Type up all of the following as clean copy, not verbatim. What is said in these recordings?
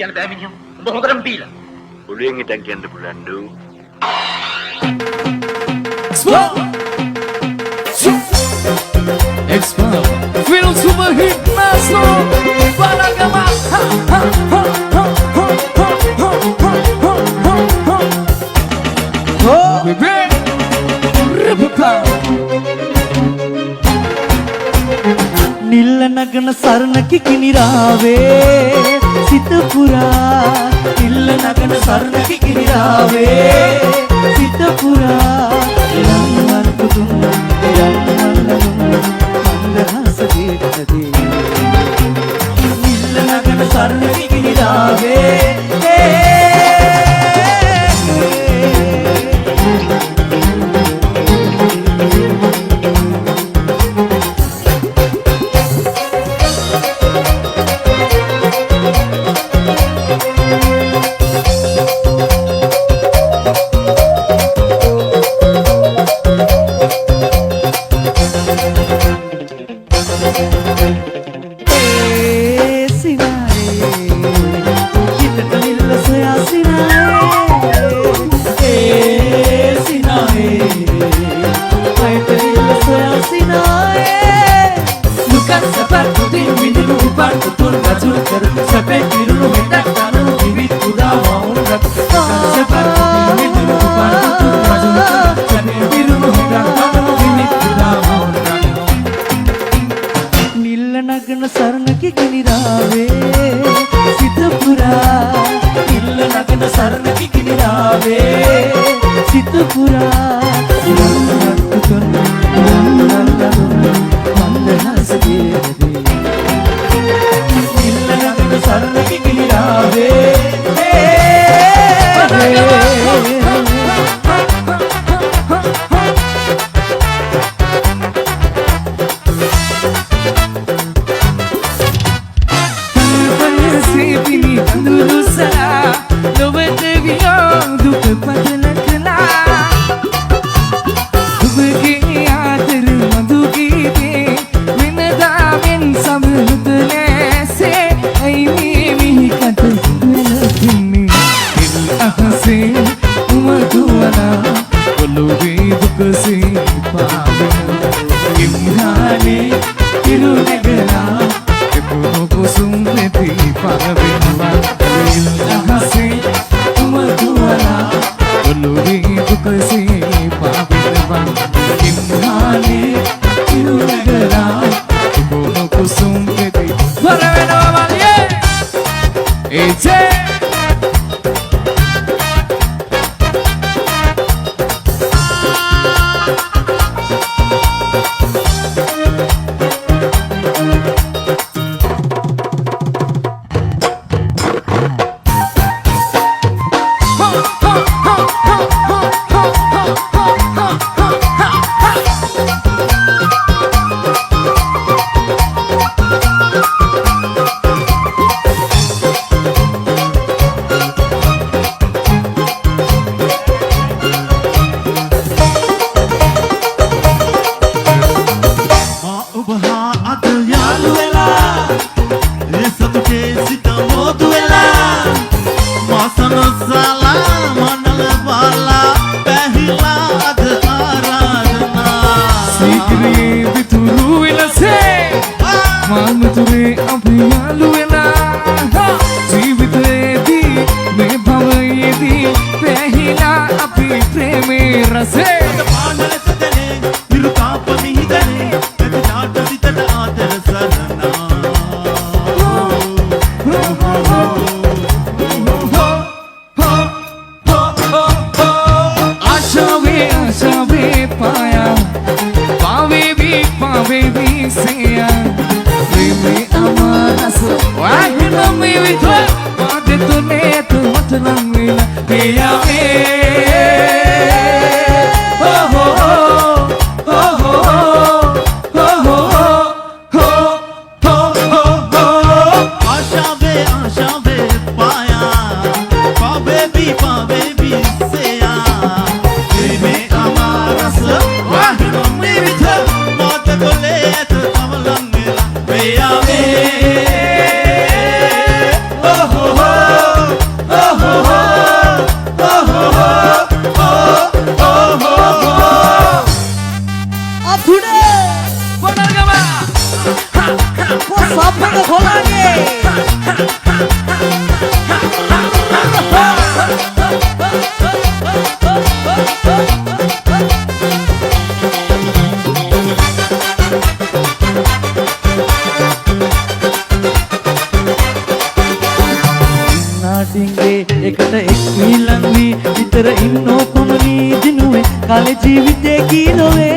කියන්න බෑ මිනිහා. උඹ හොඳටම බීලා. ඔළුවෙන් හිටන් කියන්න පුළුවන් නෝ. Expert Film Super Hit Master Balagama නිල්ල නගන සරණ කිකිනි රාවේ සිත පුරා නිල්ල නගන සරණ කිකිනි රාවේ සිත පුරා රන්වන් පුතුන් මන්දහස දීපතදී නිල්ල නගන සරණ කිකිනි රාවේ එකට එක් වීලන් වී විතර ඉන්නෝ කොමනී දිනුවේ කාලේ ජීවිතේ කීනොවේ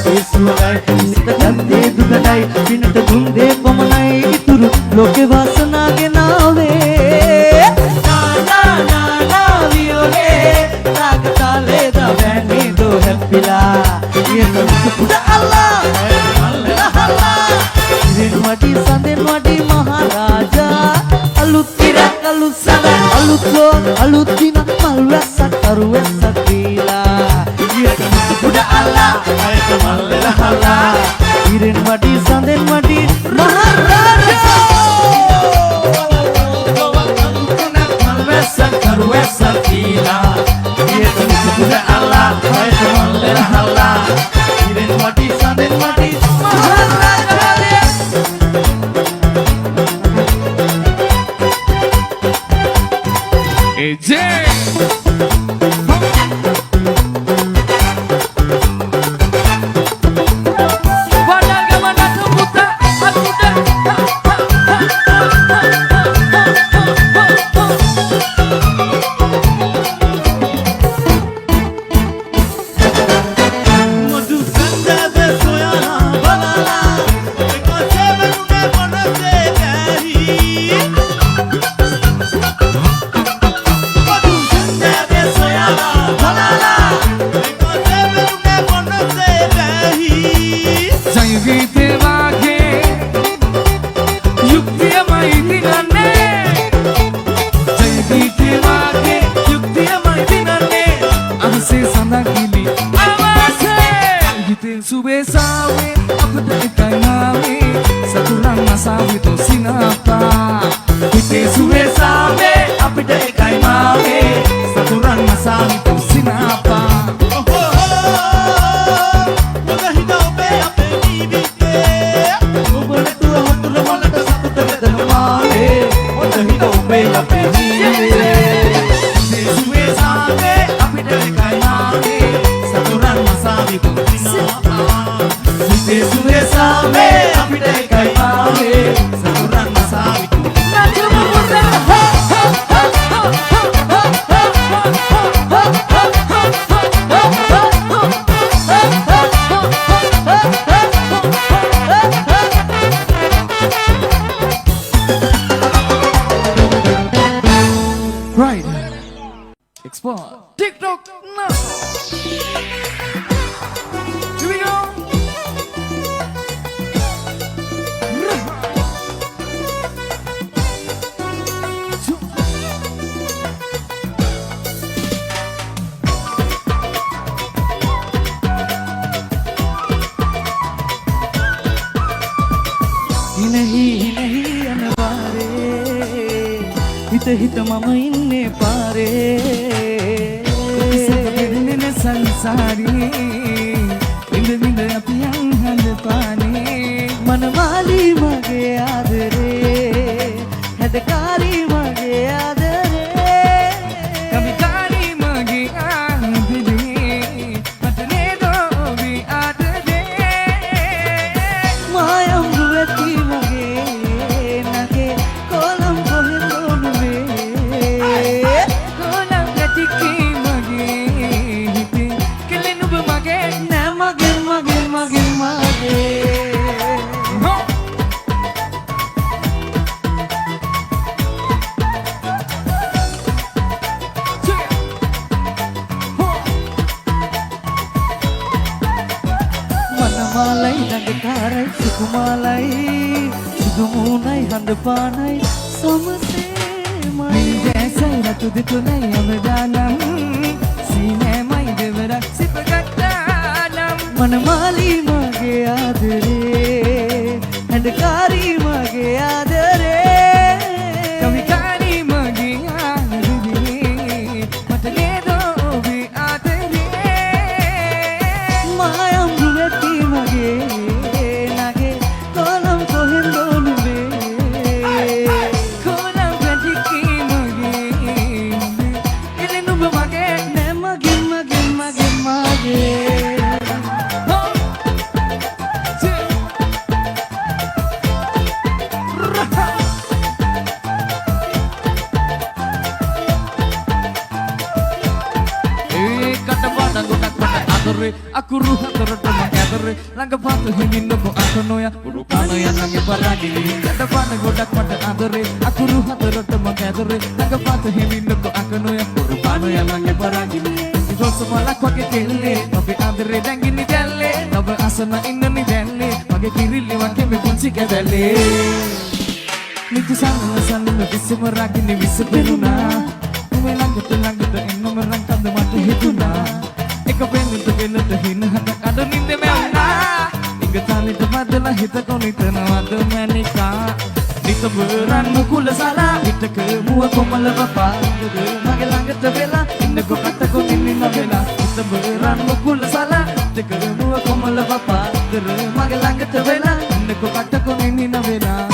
ඒ සුවයි සිත ගත්තේ දුකයි පිනට දුන් දේ කොමනයි ඉතුරු ලෝකේ වාසනාවේ නාවේ නා වියෝලේ රාගතාලේ දා වැනි දෝ හැප්පිලා පුඩ අල්ලා ඉරෙන් වඩි සඳෙන් වඩි මහරාජා අලුත් ඉරක් අලුත් සඳ අලුත් ලෝක අලුත් දින මල් වැස්සක් අරු වැස්සක් දීලා පුඩ අල්ලා අයට මල් වෙලහලා ඉරෙන් වඩි සඳෙන් වඩි මහරාජා මල් වැස්සක් අරු වැස්සක් දීලා පුඩ අල්ලා අයට මල් වෙලහලා ඉරෙන් වඩි සඳෙන් වඩි AJ Bagaimana kebuta aku dah Madu sanda besoyana balala eko sevenune bonase gahi Madu sanda besoyana balala eko sevenune bonase gahi Jayvite wage yuktiya mai dinane Jayvite wage yuktiya mai dinane Ahse sandagili awase Gite sube sawe apda ekai nawe Satulang nasawe to sinapa Gite sube sawe apda ekai nawe Satulang nasawe to sinapa Right. Export. TikTok now. Here we go. හිනහි අනවාරේ හිත හිත මම ඉන්නේ පාරේ ඉසෙන්න සංසාරේ ඉඳ ඉඳ අපි යන්න පානේ මනමාලී මගේ ආදරේ හැදකාරී මගේ ආදරේ කමිකාරී මගේ ආදරේ මට නේද ඔබේ ආදරේ මායම් දුවති මගේ නගේ කොලම් කොහෙන්දොනුවේ කොලම් ගැටිකී මගේ හිතේ කෙලෙන ඔබ මගේ නෑ මගේ මගේ මගේ මගේ මනමාලයි නගකාරයි සුකුමාලයි සුදුමුණයි හඳපානයි සමසේමයි දැසයි රතු දෙතුනයි අවදානම් සීනෑමයි දෙවරක් සිපගත්තානම් මනමාලී මගේ ආදරේ හැඩකාරී මගේ ආදරේ කවිකාරී මගේ ආදරේ මට නේද ඔබේ ආදරේ මායම් දුවති මගේ නගේ කොලම් කොහෙන්දොනුවේ කොලම් ගැටිකී මගේ කෙලෙන ඔබ මගේ නෑ මගේ මගේ මගේ මගේ ඇදරේ අකුරු හතරටම ඇදරේ ළඟපත හිමින්නකො අකනොය උරු කනය ළඟ බලාගිනි යටපන ගොඩක් මට අදරේ අකුරු හතරටම ඇදරේ ළඟපත හිමින්නකො අකනොය උරු කනය ළඟ බලාගිනි රොස් මලක් වගේ කෙල්ලේ ඔබේ අදරේ දැඟිනි දැල්ලේ ඔබ අසන ඉන්නනි දැල්ලේ මගේ කිරිල්ලි වගේ මේ පුංචි කැදල්ලේ නිතු සන්න විසම රාගිනි විස පෙරුණා උඹේ ළඟට එන්නම රංකන්ද මට හිතුණා එක පෙන්නට ගෙලට හිනහට අඩ නින්ද මැවුණා ඉඟතාලෙට මදලා හිත කොනිතනවද මැනිකා නිතබරන් මුකුල සලා හිතක මුව කොමල බපා මගේ ළඟට වෙලා ඉන්නකො කටකො නින්න වෙලා නිතබරන් මුකුල සලා හිතක මුව කොමල බපා මගේ ළඟට වෙලා ඉන්නකො කටකො නින්න වෙලා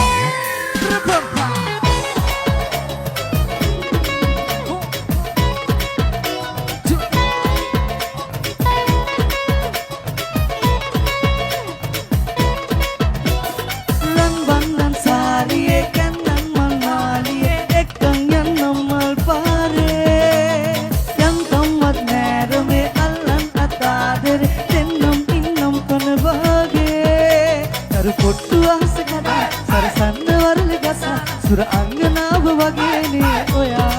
සුර අංගනාව වගේනේ ඔයා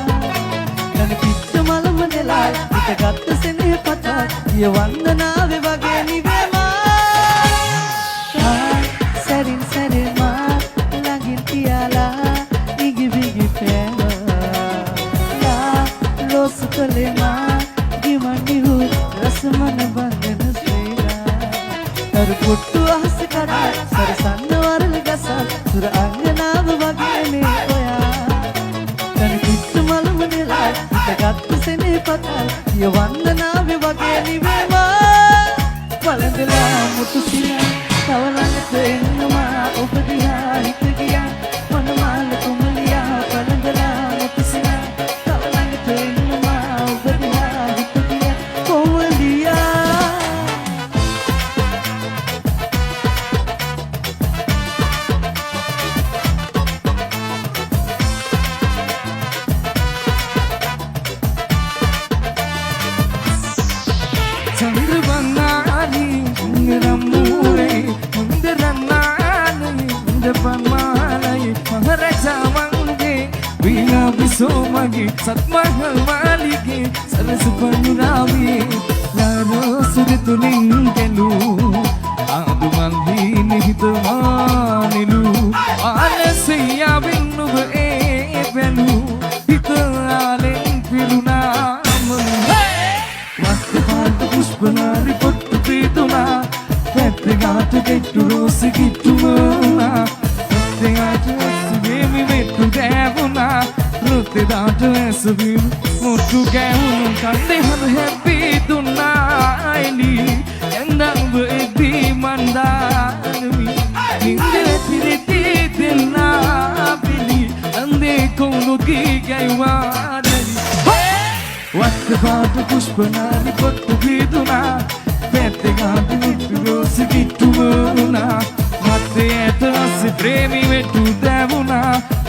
නන පිච්ච මලම නෙලා හිත ගත්ත සෙනෙහ පතා ගිය වන්දනාවේ වගේ නිවෙමා සැරින් සැරේමා ළඟින් තියාලා ඉගි බිගි පෑවා ලෝස කලේමා ගිමනිහු රසමන බඳන ශ්‍රීලා තරු පුට්ටු අහස කරා සරසන්න වරල ගසා සුර අංගනාව වගේනේ ඔයා තන කිත්තු මලම නෙලා හිත ගත්ත සෙනෙහ පතා ගිය වන්දනාවේ වගේ නිවෙමා පළඳලා මුතු සිනා තව ළඟට එන්නවා ඔබ දිහා හිත ගියා මනමාල කුමලියා පළඳලා මුතු සිනා තව ළඟට එන්නවා ඔබ දිහා හිත ගියා කුමලියා చంద్రబంగారి ఉంగరమ్మూరే ఉందరన్నాని ఉందపమాలై మహారాజావంగే వీణా విసోమగి సత్మహల్ మాలిగే సరసు పనురావి లారో సురితులింగెలు ఆదు మంది నిహితమానిలు ఆలసయ్య విన్నువ ఏ పెను హితాలెన్ పిలునాము పుష్పనారి పొట్టు పీతునా పెద్దగాటు గెట్టు రోసి గిట్టుమోనా పెద్దగాటు ఎసువేమి మెట్టు దేవునా రుత్తి దాటు ఎసువి ముట్టు గేవును కంది హను హ్యాపీ దున్నాయిలి ఎందంబు ఎద్ది మందానమి నిందే తిరితి తిన్నా పిలి అందే కొనుకి గైవాడలి వక్కపాటు పుష్పనాలి పొట్టు పీతునా పెద్దగాటు గెట్టు రోసి గిట్టుమోనా మధ్య అసి ప్రేమి మెట్టు దేవునా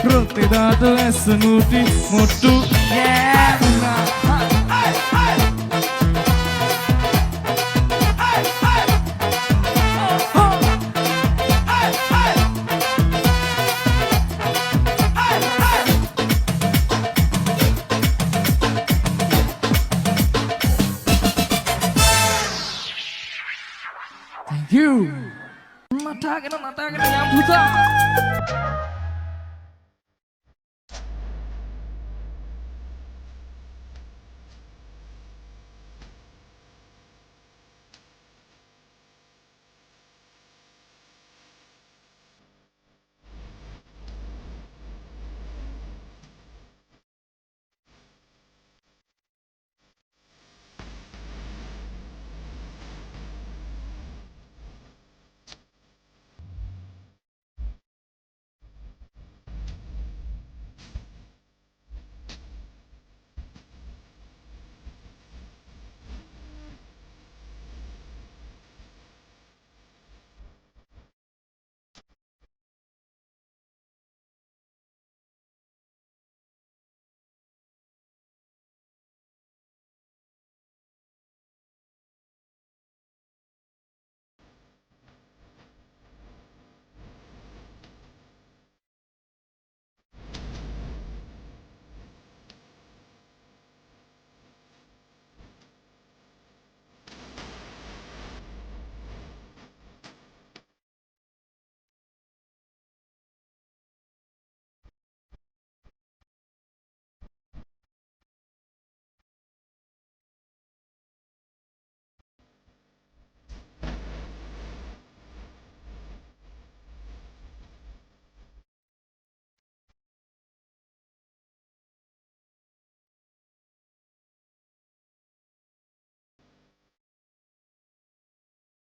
రుత్తి దాటు ఎసునుటి ముట్టు గేవునా Thank you. Natakin yang buta.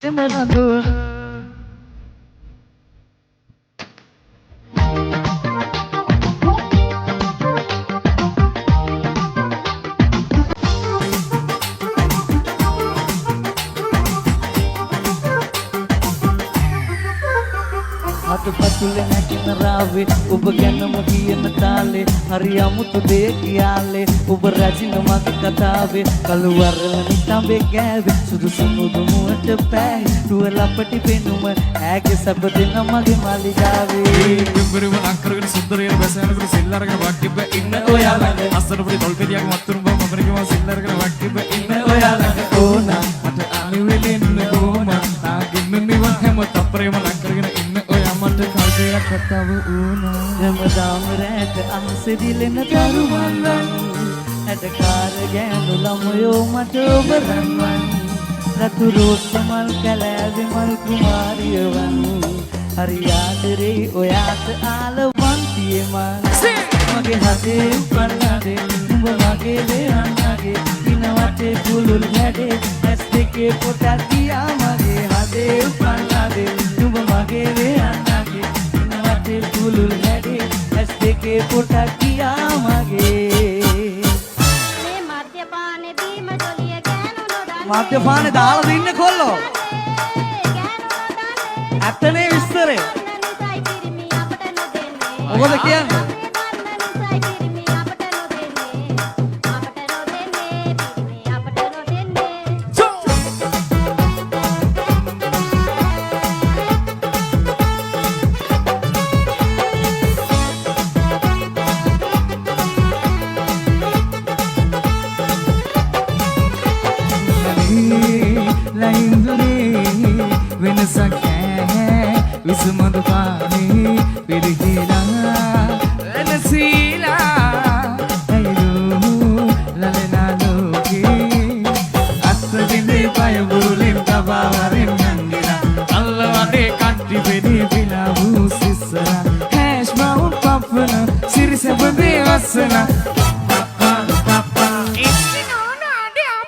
Emerald. අතපතුලේ නැගින රාවේ ඔබ ගැනම කියන තාලේ හරි අමුතු දෙයක් කියාලේ ඔබ රැජින මගේ කතාවේ කළුවරල නිතඹේ ගෑවේ සුදු සුමුදු මුවට පෑයි රුව ලපටි පෙනුම ඈගේ සැප දෙන මගේ මාලිගාවේ ගුඹුරුව ලංකරගෙන සුන්දරයන බැසනකට සිල් අරගෙන වක්කිබ්බ ඉන්න ඔයාලගේ අස්සර පොඩි තොල්පෙදියක් මත්තුරුම් බව මමරිකම සිල් අරගෙන වක්කිබ්බ ඉන්න ඔයාලගේ ඕනා මට අලි වෙලෙන්න ගෝම නාගින්න නිවන් හැම තප්පරේම ලංකරගෙන ඉන්න ඔයා මට කල්පයක් කතාව වුණා හැමදාම රැට අහසේ දිලෙන දරුවන් ඇටකාර ගෑනු ළමයෝ මට ඔබ රන්වන් රතු රෝස් මල් කැලෑවේ මල් කුමාරියවන් හරි ආදරේ ඔයාට ආලවන්තියේ මගේ හදේ උපන්නදේ උඹ මගේ දෙයන්නගේ දින වටේ පුලුල් හැඩේ ඇස් දෙකේ පොටක් ගියා මගේ හදේ උපන්නදේ උඹ මගේ දෙයන්නගේ දින වටේ පුලුල් හැඩේ ඇස් දෙකේ පොටක් ගියා මගේ මද්‍යපානේ දාලා දින්නේ කොල්ලෝ ඇත්තනේ විස්තරේ මොකද කියන්නේ වෙනසක් නැහැ විසමඳ පානේ පිරිහිලා එනසීලා ඇයිලෝ ලලනා ලෝකේ අත්විඳේ පය බුරුලෙන් තබාවරෙන් යන්දිලා අල්ලවඩේ කට්ටි පෙදී පිලා වූ සිස්සලා හැෂ් බවුන් පප්පන සිරිසැපදේ වස්සන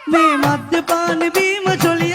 මේ මද්‍යපානේ බීම චොලිය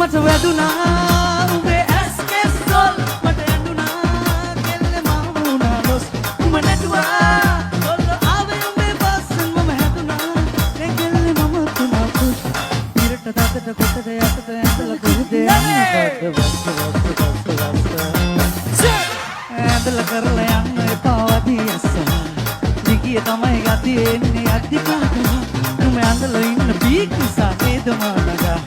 මට වැදුනා උඹේ ඇස් කෙස්සොල් මට ඇඬුනා කෙල්ල මම වුණා ලොස් උඹ නැටුවා කොල්ල ආවේ උඹේ පස්සෙන් මම හැදුනා ඒ කෙල්ල මම තුනා පුස් ඉරට දතට කොටද යටට ඇඳලා කොහෙද යන්නේ ඇඳලා කරලා යන්න එපා වදී අස්සන දිගිය තමයි ගතිය එන්නේ අද්දිකාට උඹ ඇඳලා ඉන්න බීක් නිසා නේද මානගා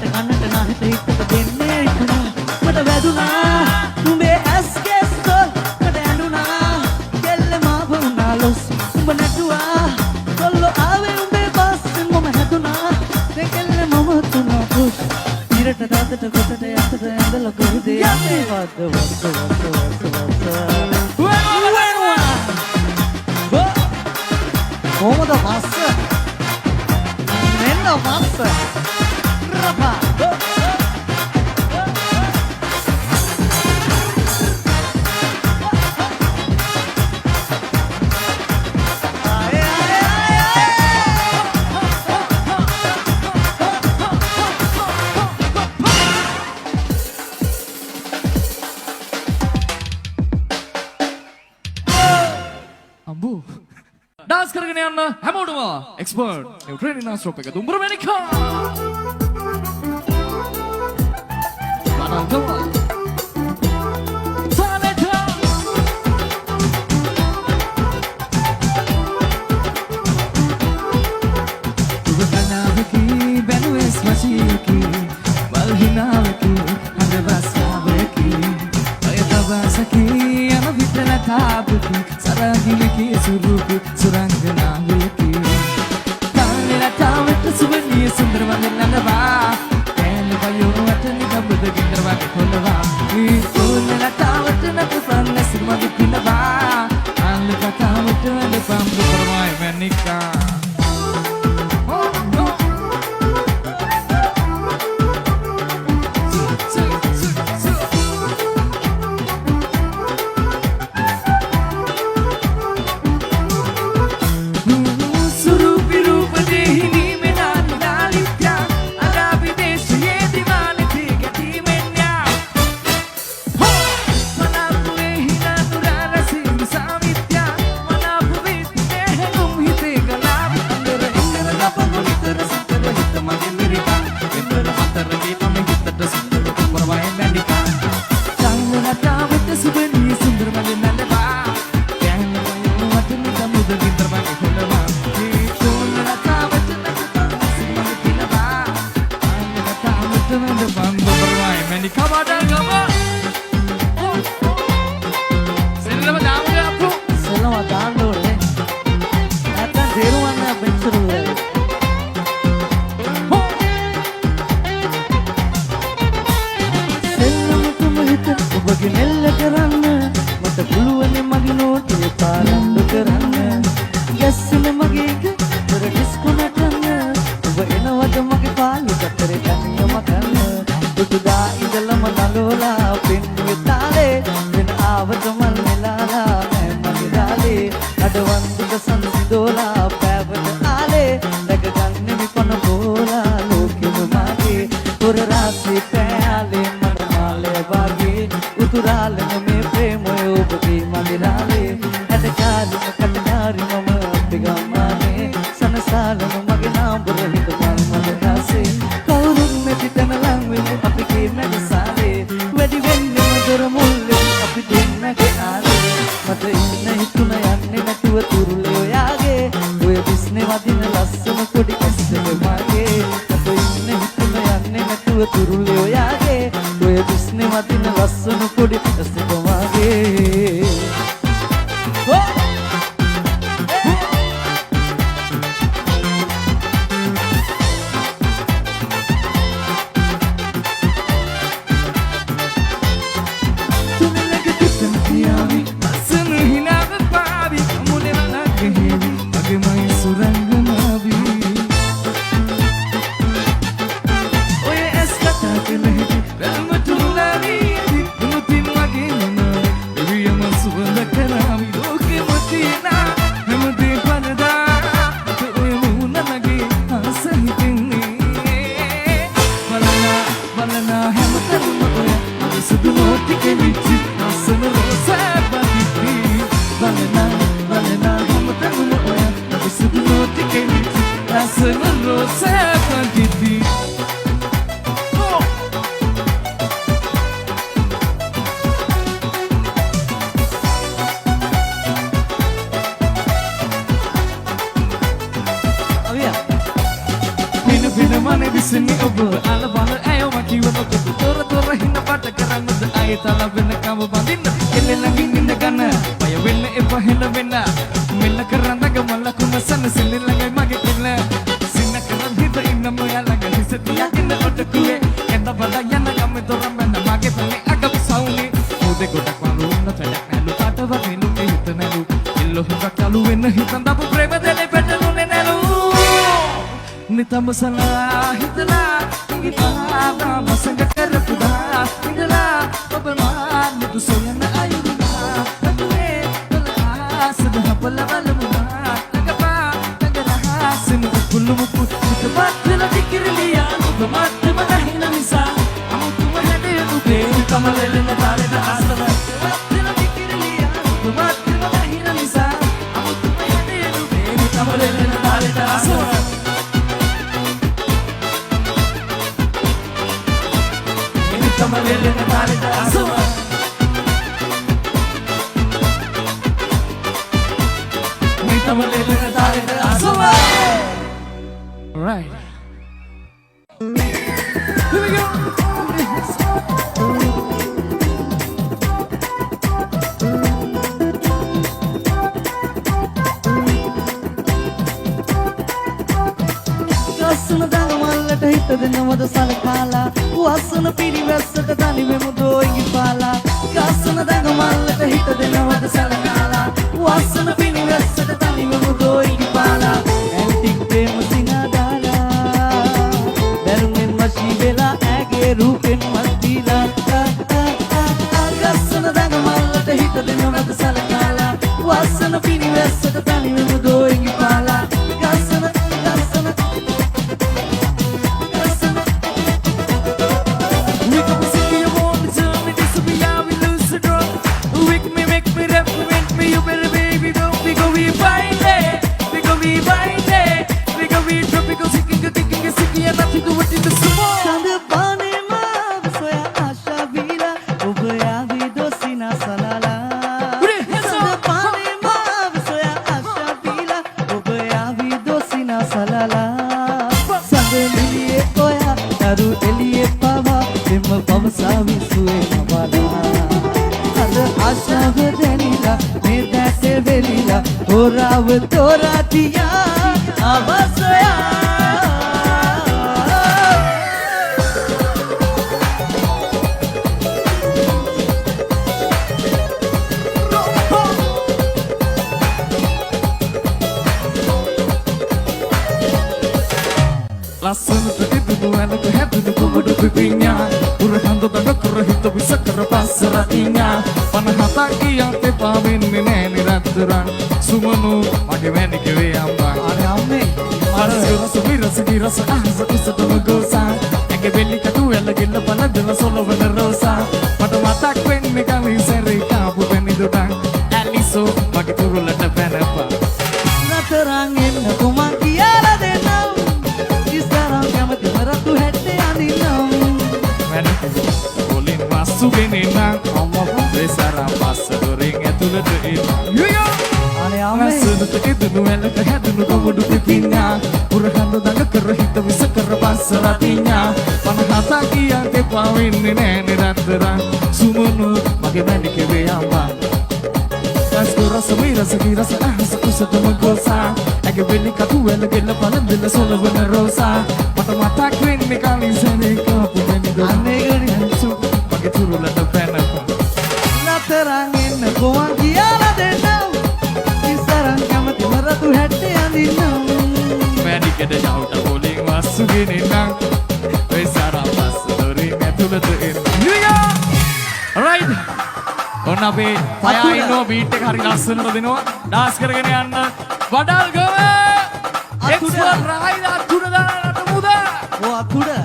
කන්නට නැහිත හිතට දෙන්නේ ඉක්ුණා මට වැදුනා උඹේ ඇස් කෙස්සොල් මට ඇඬුනා කෙල්ල මාව වුණා ලොස් උඹ නැටුවා කොල්ලෝ ආවේ උඹේ පස්සෙන් මම හැදුනා ඒ කෙල්ල මම තුනා පුස් ඉරට දතට කොටට යටට ඇඳලා කොහෙද යන්නේ වද්ද කොහොමද මස්ස මෙන්න මස්ස Rapa. ඩාන්ස් කරගෙන යන්න හැමෝටම එක්ස්පර්ට් ට්‍රේනින් නාස්ට්‍රොප් එක Dumbara මැනිකා Manangkawa Saleta Tubakanavaki Benues Machiki Balhinavaki Handavasavaki Ayatabasaki Anavitana Tabuki Saragiliki Suruki Suranganavaki Kalila Tawata Subani Sundarvanandava Payo atani kabud gindarwa khulwa ee phulala tawat natu panna sirma dipinwa al katawat le pambu parwai manika Nitama salah hitla ngita masanga karapuda ngila babman mutu soyana ayuna atwe bala sadha bala bala muna nagapa nagara sinu kullu mupu tabat la dikirliya tabat manahina misa amutu mahade ube kamalele na tare da asala tabat la dikirliya tabat manahina misa amutu mahade ube Alright. Here we go. ලස්සන දඟමල්ලට හිත දෙනවද සලකාලා වස්සන පිරිවැස්සට තනිවෙමු දෝයිගි පාලා ලස්සන දඟමල්ලට හිත දෙනවද සලකාලා වස්සන පිරිවැස්සට තනිවෙමු දෝයිගි පාලා antique ප්‍රේම සිනාදාලා දැරුමෙන් වශී වෙලා ඇගේ රූපෙන් මත්දීලා ලස්සන දඟමල්ලට හිත දෙනවද සලකාලා වස්සන පිරිවැස්සට තනිවෙමු දෝයිගි පාලා ලස්සන Orav toratiya avasya Lassana itu anak hati komodo pipinya Urhando tanda kerahita bisa kerepas seratinya Panah hataki yang tepamin nini raturan Sumanu mage meni kewe ambang Are amme Rasa segi rasa asa kusa to gosa Ege belli katu ela gilla pala dela solo vela rosa Pada mata kwen me kali seri kapu peni dudang Aliso mage turu lada penapa Naterangin aku makiara denau Isarang kamati maratu hette andinau Meni bolin masu benina Amma besara passa doring etula deina Yuyo Are amme Sudah itu elok hadu komodo pipinya Urhando tanda kerahita bisa kerepas seratinya Panah hataki yang kepawin nini raturan Sumunu mage meni kewe ambang Rasku rasa mira segi rasa asa kusa to gosa Ege belli katu ela gilla pala della solo vena rosa Mata queen me kali sene kapu meni do Anne gani Su mage turu lada penapa Naterangin aku makiara denau Isarang kamati maratu hette andinau Meni keda jauta boling masu gini nang Besara pas dori metula tuin Yuya Alright Onna be Paya ino beat එක හරි ලස්සනට දෙනවා dance කරගෙන යන්න වඩාල් ගම expert රහයි අතුර දානට මුදා Oh akuda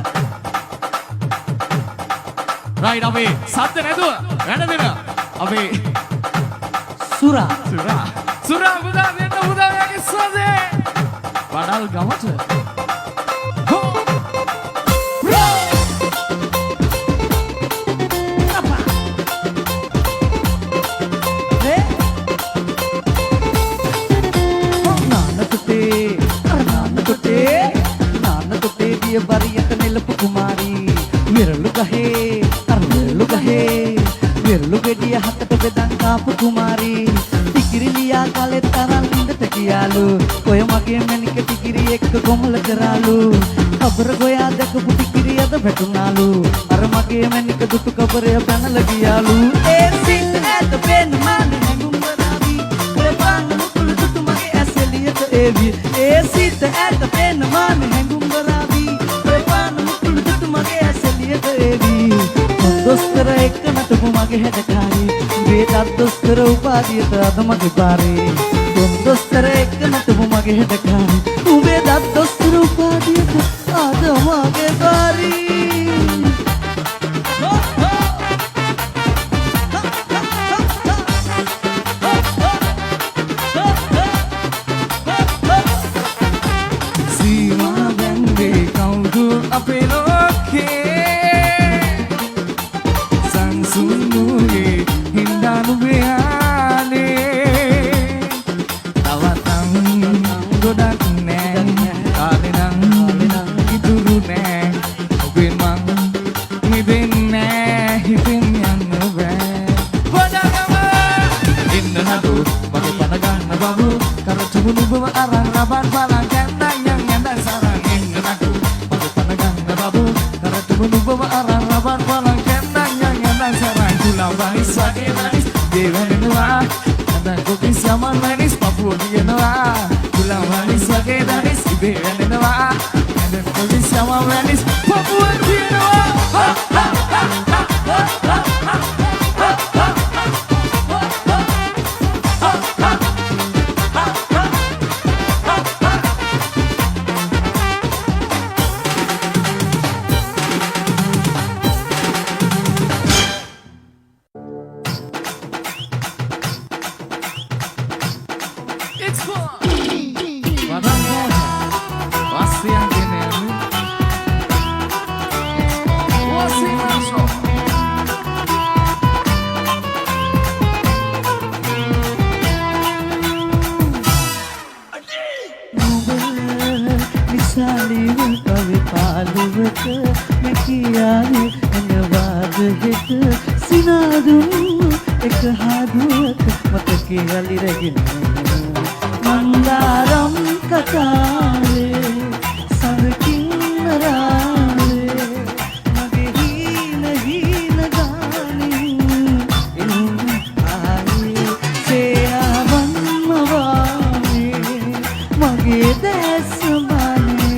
right අපි සද්ද නැතුව වැඩ දෙන අපි Sura සුරා මුදා දෙන්න මුදා යගේ සදේ වඩාල් ගමට Bariyat nilpu kumari wirlu gahe wirlu gahe wirlu gediya hatat bedan kaapu kumari tikiri liya kale taran lindata kiyalu oy mage menike tikiri ekka komala karalu kabar goya dakapu tikiri ada betunalu ar mage menike dutu kabare panala giyalu e sit at the pen man hangum baravi prepan mukul dutu mage aseliyat evi e sit at the pen man hangum baravi दोस्तर एक नटपु मगे हेडकारी बेदात दोस्तर उपाधियत अद मगे बारे दोस्तर एक नटपु मगे हेडकारी बेदात दोस्तर उपाधियत अद मगे बारी सीमा गंगे कौंदू अपनो के Sungguh indah nubiane tawatang godak neng kalinang Nubu-nubu arang raban balang Kendang yang nyandang sarangin Aku pada pandangan babu Karena nubu-nubu arang raban balang Kendang yang nyandang sarang Gula manis pakai manis Dewan Noa Kadang kopi siaman manis Papua dia Noa Gula manis pakai manis Dewan Noa Kadang kopi siaman manis Papua dia Noa Ha ha ha ha ha ha ha. Mandaram katale sankin rale mage hina hina gaani aaye se avan mawani mage desmane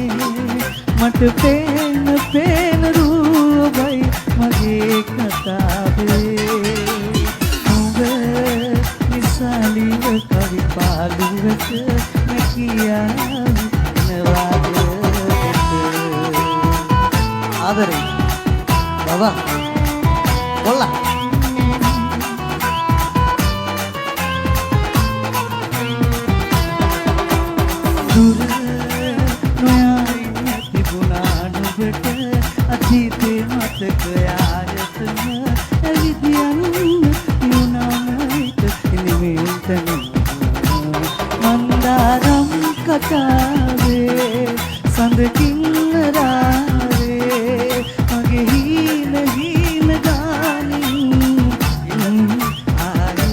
mat pen pen rubai mage katabe कवि पालुवत मैं किया आदरे बाबा बोला दूर नयाई बुनानुबट अतीते मत गयारत विद्यान युनामैत इनिमेंतन मंदारम कटावे संदकिन रावे मगे हीन हीन गानी आए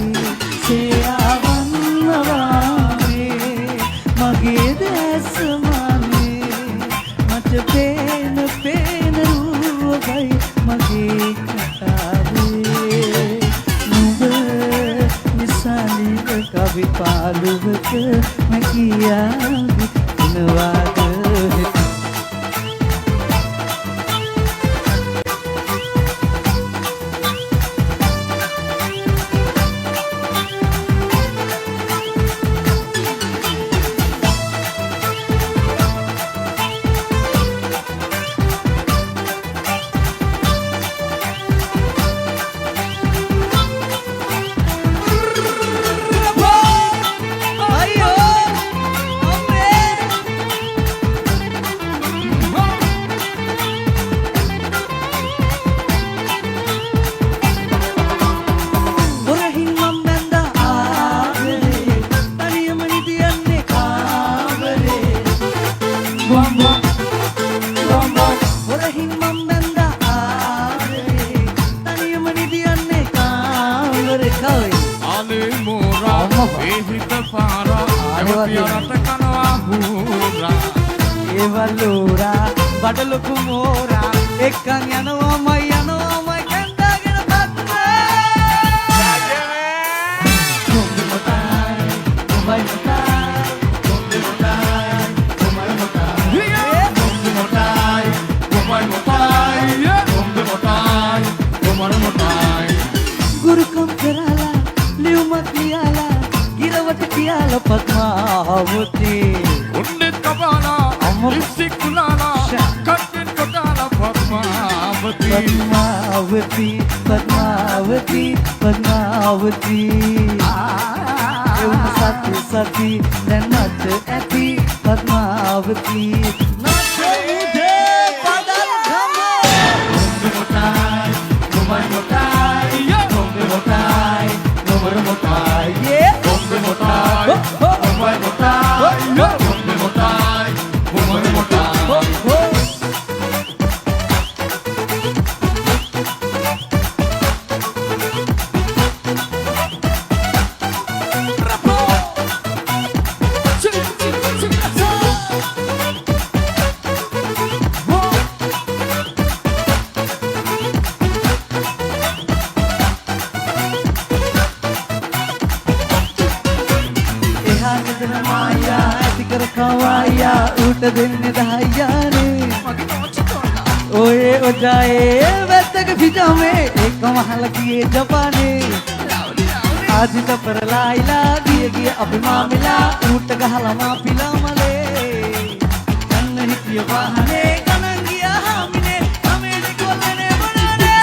से आवन नवावे मगे देश माने मच पेन पेन रूबाई मगे कटावे कवि पालुवत मैं किया धन्यवाद Evalura, badalo kumora, ekang yano amai kandagen patna. Kumbi motai, kumbai motai, kumbi motai, kumbai motai. Kumbi motai, kumbai motai, kumbi motai, kumbai motai. Guru kam kerala, liumat liala, girawat kiala Padmavati. Undit kabala. Lipstick kulala, cutting kotala, Padmavati. Padmavati, Padmavati, Padmavati. Eun sati sati, then not happy, Padmavati. Not today, Padal Kama. Kumbi motai, kumbai motai, kumbi motai, kumbai motai. Yeah. Kumbi motai, kumbai motai, kumbi motai. Kumbi motai. කවායා ඌට දෙන්නේ 10යිනේ මගේ නෝචි තෝරලා ඔය ඔජායේ වැත්තක පිටාමේ ඒකම හලකියේ ජපානේ ආදිත පෙරලායිලා ගිය අපි මාමිලා ඌට ගහලා මාපිලා මලේ කන්න හිටිය වාහනේ ගණන් ගියා හාමිනේ අමේ දෙකොල්ලනේ බඩනේ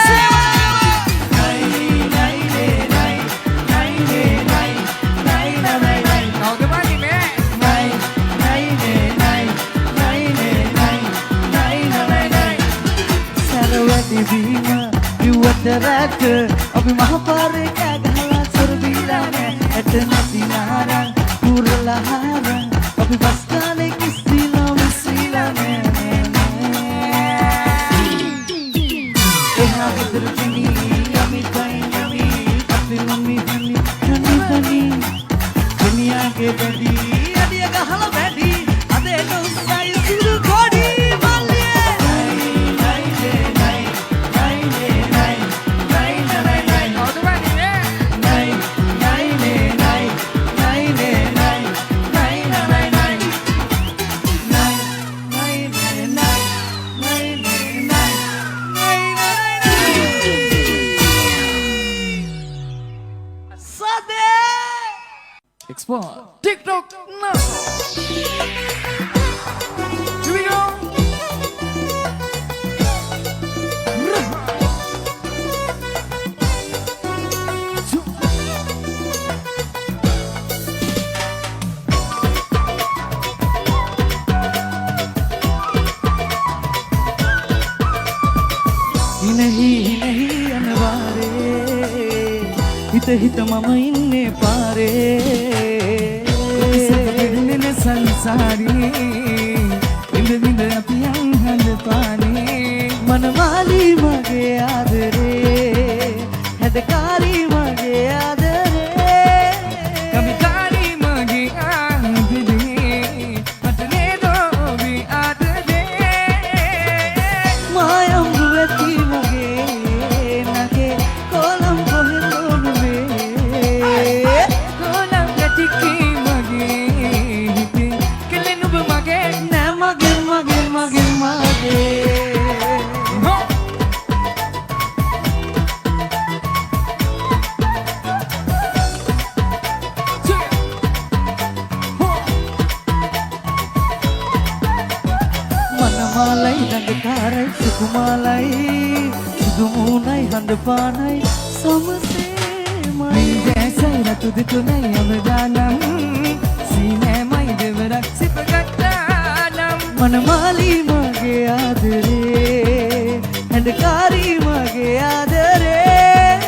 කවුද වන්නේ සරවැටි වීම යුවට රැට අපි මහපාරේ කෑ ගහලා සරබීලා නෑ ඇට නැති නාරං කුරලා හාරං අපි බස් ගානේ කිස්සිලා මිස්සිලා නෑ එහා ගෙදර තිනි යමි කයි යමි අපි මම්මි හනි දුනියාගේ බැඩි අඩිය ගහලා බැඩි අද එන උස්සයි සිරු කොඩි Export TikTok now. Here we go. नहीं अनवारे හිත මම ඉන්නේ පාරේ ඉන්න සංසාරේ ඉඳ විඳ අපි යන්න පානේ මනමාලි මගේ ආදරේ හැදකාරී මගේ ආදරේ කමිකාරී මගේ ආදරේ මට නේදෝවි ආදරේ මායම් වෙති මගේ නගේ කොලම් සුකුමාලයි සුදුමුණයි හඬපානයි සමසේමයි දැසයි රතු දෙතුනයි අවදානම් සීනෑමයි දෙවරක් සිපගත්තානම් මනමාලි මගේ ආදරේ හැඬකාරී මගේ ආදරේ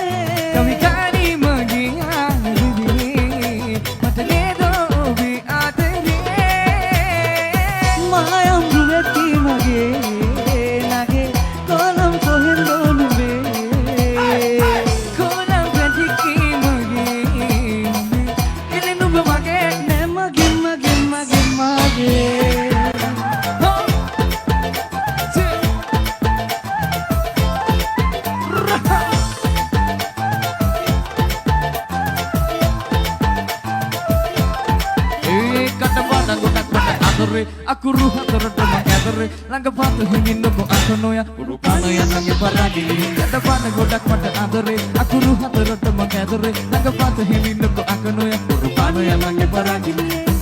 කවිකාරී මගේ ආදරේ මට නේදෝවි ආදරේ මායම් රුවැති මගේ Aku ruha terotong mengadere langga patu hingin noko aku noya urupano yang nangi paragi kata pana godak pada adere aku ruha terotong mengadere langga patu hingin noko aku noya urupano yang nangi paragi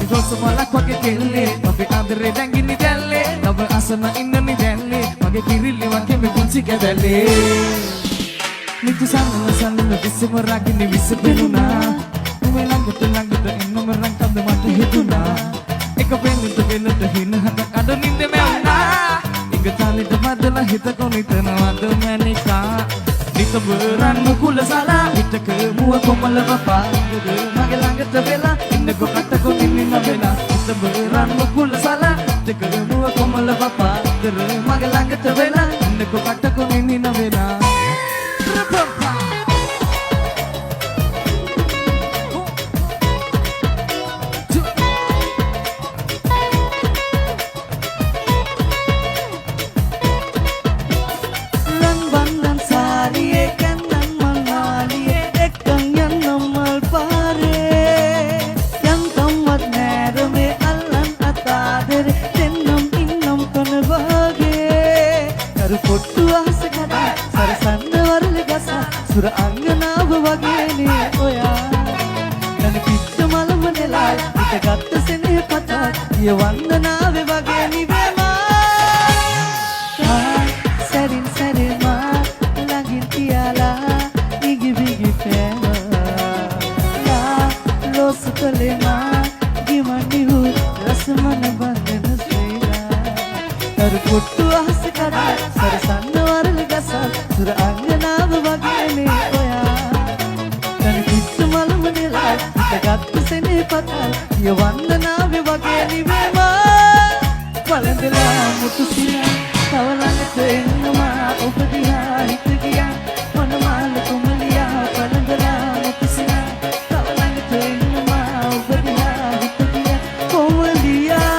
itu semua laku ke kele tapi adere dan gini delle tapi asana inna ni delle pagi kiri lewat ke kunci ke delle nitu sana bisa meragi ni bisa penuna langga inna merangkap mata hituna Ikapelit to hin hatak ado ninde meuna Ingatali to madala hitako nitana wado manika Nito beran mukul sala Hitake mua komala bapa Magalangat to bela Inna ko katako nini na bela Nito beran mukul sala Hitake mua komala bapa Magalangat to bela Inna ko katako nini na bela සුර අංගනාව වගේනේ ඔයා නන පිච්ච මලම නෙලා හිටගත්ත සෙනෙහ පතා ගිය වන්දනාවේ වගේ නිවෙමා සැරින් සැරේමා ළඟින් තියාලා ඉගි බිගි පෑවා ලෝසු කලේමා ගිමනිහු රසමන බඳන ශ්‍රීලා තරු පුට්ටු අහස කරා සරසන්න වරල ගසා සුර අංගනාව වගේනේ ඔයා තන කිච්චු මලම නෙලා හිටගත්තු සෙනෙහ පතා ගිය වන්දනාවේ වගේ නිවෙමා වළඳලා මුතු සිනා තව ළඟට එන්නවා ඔබ දිහා හිත ගියා මොනමාල කුමලියා වළඳලා මුතු සිනා තව ළඟට එන්නවා ඔබ දිහා හිත ගියා කුමලියා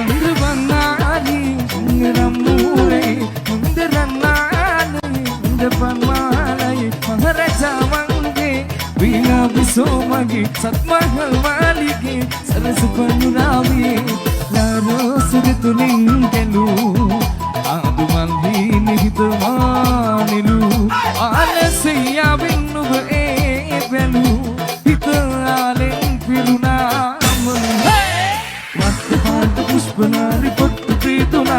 చంద్రబన్నాని రమ్మూరై ముందరన్నాని ముందపమాలై మహారాజావంగే వీణా విసోమగి సత్మహల్ వాలికి సరసు పనురావి లారో సురతులింకెలు ఆదు మంది నిహితమానిలు ఆలస్య విన్నువ ఏ వెలు హితాలెన్ పిరునామం పుష్పనారి పొట్టు ప్రీతునా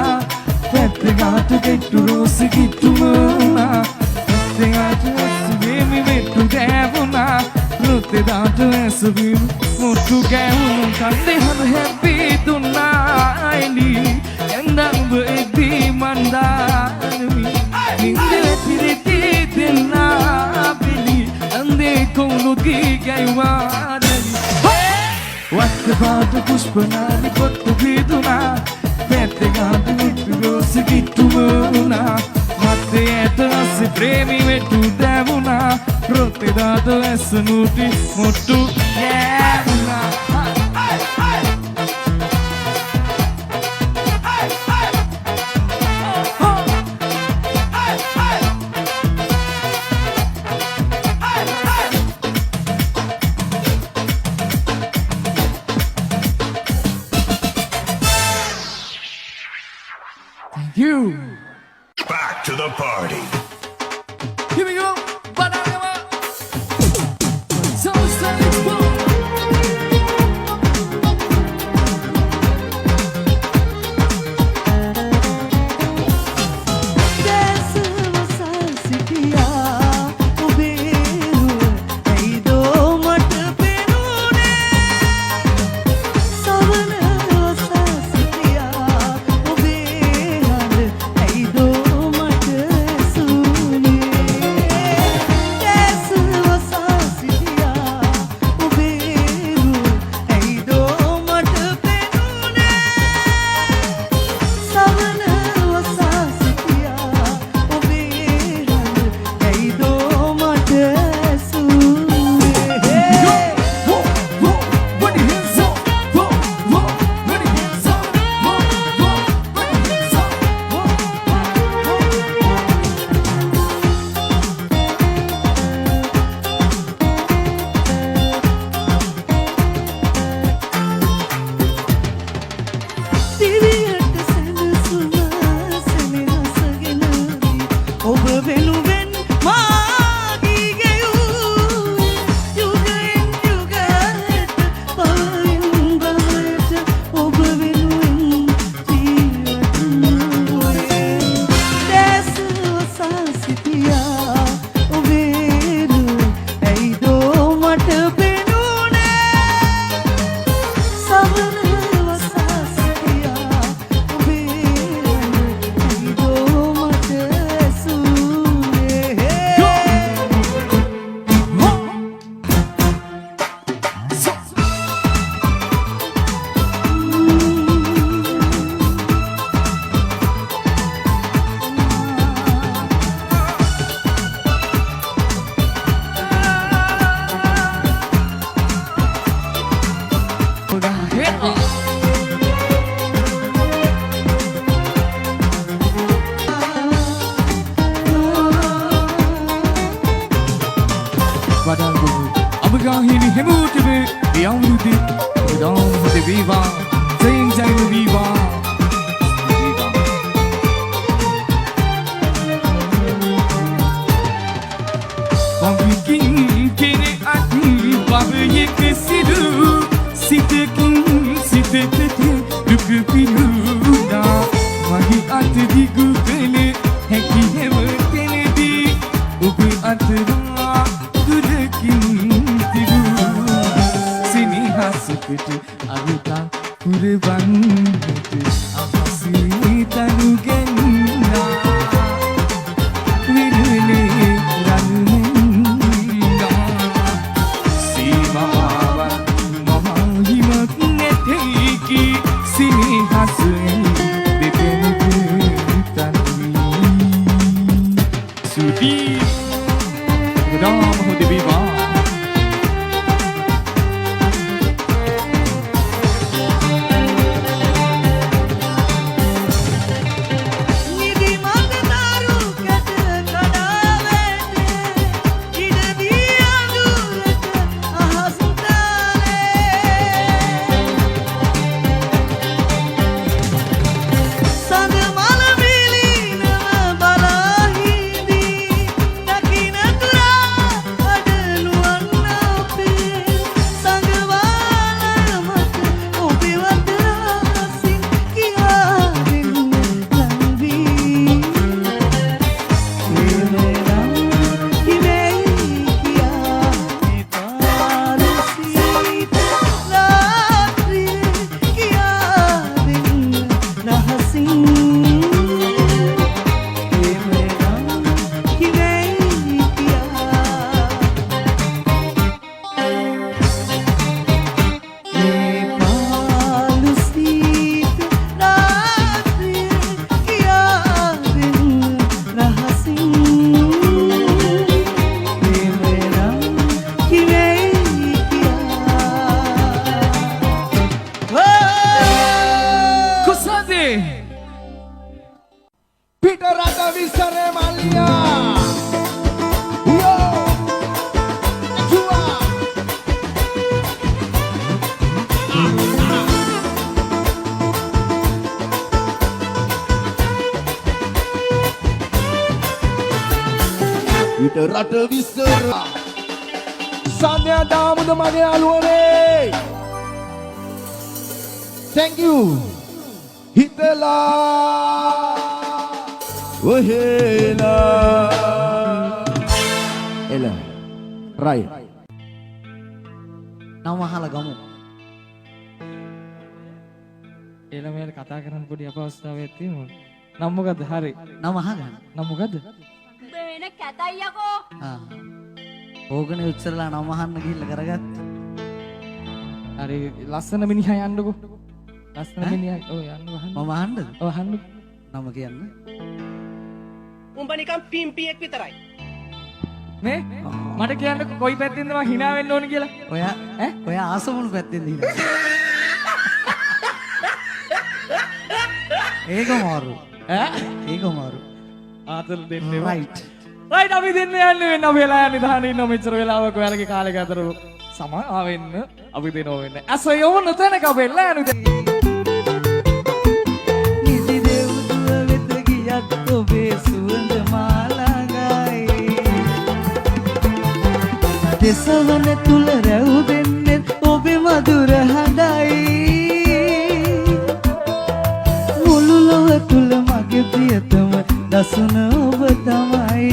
పెద్దగాటు గెట్టు రోసి గిట్టుమునా పెద్దగాటు ఎసువేమి వెట్టు దేవునా నృత్యదాటు ఎసువి ముట్టు గేవును కంది హద హెబ్బీతున్నా ఐలి ఎందంబు ఎద్ది మందానవి నిందె తిరితి తిన్నా బిలి అందే కోను గీగైవానవి వక్కపాటు పుష్పనాలి పొట్టు ప్రీతునా పెద్దగాటు గెట్టు రోసి గిట్టుమునా మధ్యత అసి ప్రేమి వెట్టు దేవునా రొట్టెదాటు ఎస్సు నూటి ముట్టు గేవునా Thank you. Back to the party. Here we go. Banana. So let's go. Magahini hemutube Yamruti Ram de viva Jai Jai viva Wambikin kene ati Wabaye kesidu Sitekin sitekete Duku piluda Wagi ati digugele Heki hema tenedi Ubu atera Kudekin tidu Sini hasukutu Aruta kurban Ahasi tanugena Virule ranuna Simawa Mahimak neteki Sini hasun Bekenuku tanwi Sudi Ram Hode Viva Peter Rata Visare Malia. Yo, Chua. Peter Rata Visare. Sanya damu demage aluane. Thank you. Hitela. Wahela Ela Rai Nama hala gamu එළමෙල කතා කරන්න පොඩි අපහසුතාවයක් තියෙනවා. නම් මොකද්ද? හරි. Nama hagan නම් මොකද්ද? බේන කැතයි යකෝ. ඕගනේ උත්සරලා නම අහන්න ගිහිල්ලා කරගත්ත. හරි ලස්සන මිනිහා යන්නකෝ. ලස්සන මිනිහා ඔව් යන්නකෝ අහන්න. මම අහන්නද? ඔව් අහන්න. නම කියන්න. උඹ නිකන් පිම්පියෙක් විතරයි. මේ මට කියන්න කොයි පැත්තෙන්ද මම hina වෙන්න ඕන කියලා. ඔයා ඔයා ආසමුණු පැත්තෙන්ද හිනා. ඒක මාරු. ඒක මාරු. ආතල් දෙන්නේ. Right. රයිට් අපි දෙන්න යන්නේ වෙන අපි වෙලා යන්නේ දහන ඉන්න මෙච්චර වෙලාවක ඔයාලගේ කාලේ ගතර සමා වෙන්න අපි දෙනව වෙන්නේ. අස යෝන තැනක අපි වෙලා යන්නේ. නිදි දෙව්දුව වෙත ගියත් ඔබේ සුවඳ මාළඟයි. දෙසවන තුල රැව් දෙන්නේ ඔබේ මధుර හඬයි. මුළු ලොව තුල මගේ ප්‍රියතම දසුන ඔබ තමයි.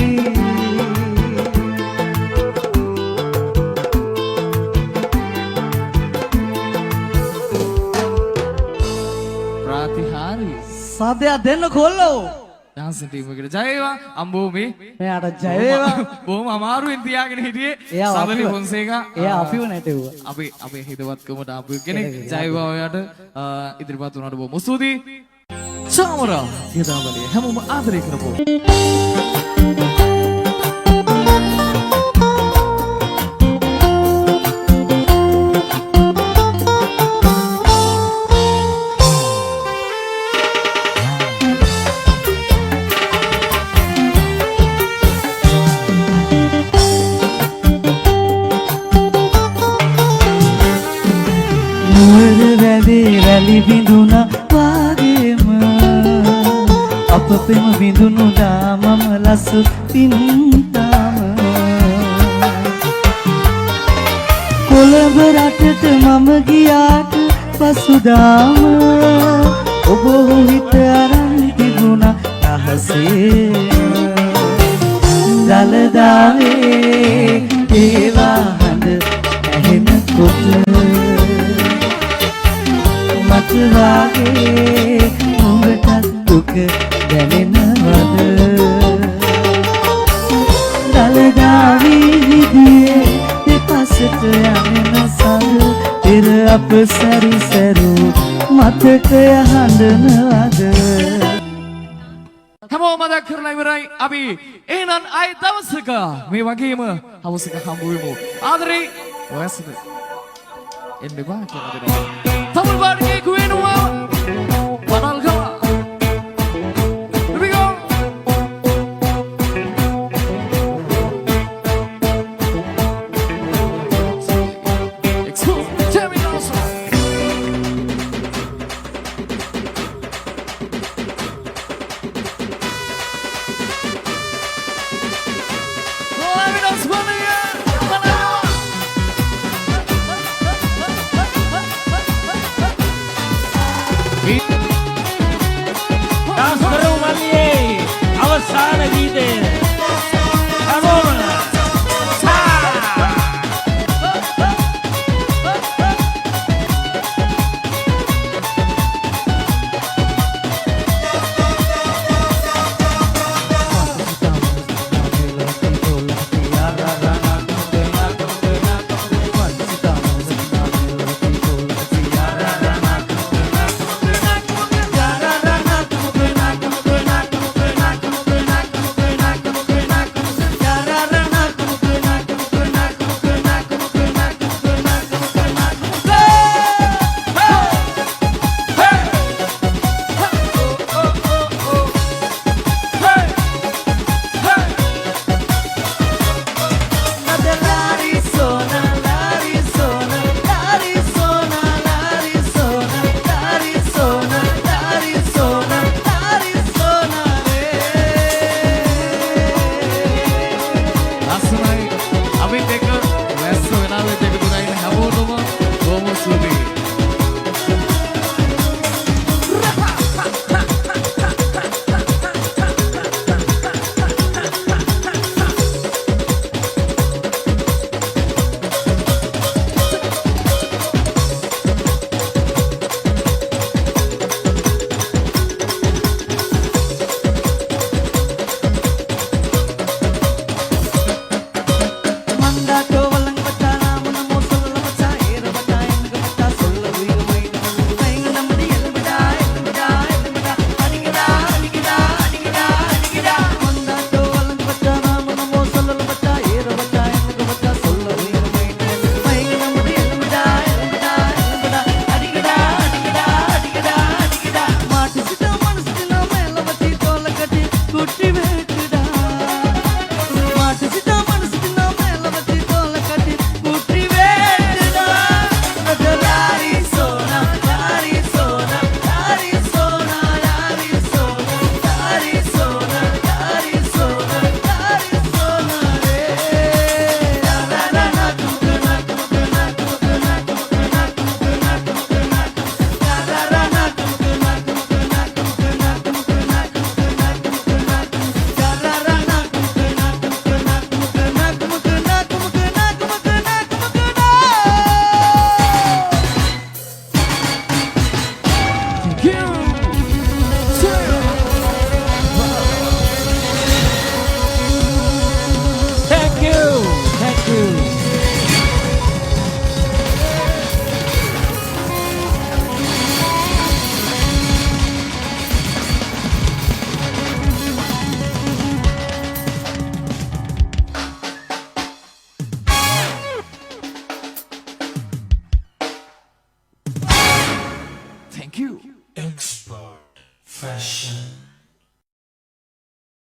ප්‍රාතිහාර්ය සාදයක් දෙන්න කොල්ලෝ. ඩාන්ස් ටීම් එකට ජය වේවා. අම්බෝමි මෙයාට ජය වේවා. බොහොම අමාරුවෙන් තියාගෙන හිටියේ එයා සමලි අපිව- ෆොන්සේකා. එයා අපිව නැටෙව්වා. අපේ හිතවත්කමට ආපු කෙනෙක්. ජය වේවා ඔයාට. ඉදිරිපත් වුණාට බොහොම ස්තුතියි. චාමරා යදාවලිය හැමෝම ආදරය කරපො. විලි බිඳුණා වාගේම අප පෙම බිඳුණු දාමම ලස්සු පින්තාම කොළඹ රටට මම ගියාට පසුදාම ඔබ හිත අරන් තිබුණා අහසේ දලදාවේ දේවා හඬ ඇහෙනකොට මට වාගේ උඹටත් දුක දැනෙනවද දලදාවේ විදියේ දෙපසට යන්න සඳ පෙර අප සැරිසරු මතකය හඬනවද හැමෝම මතක් කරලා ඉවරයි අපි එහෙනම් ආයි දවසක මේ වගේම හවසක හම්බ වෙමු ආදරේ ඔයසද එන්න බා කියලා දෙනවා තමල් පාඩේ කුවෙනවා පනල් ගම Here we go Excuse tell me now sir අවසාන ගීතය හැමෝම Thank you. Export fashion.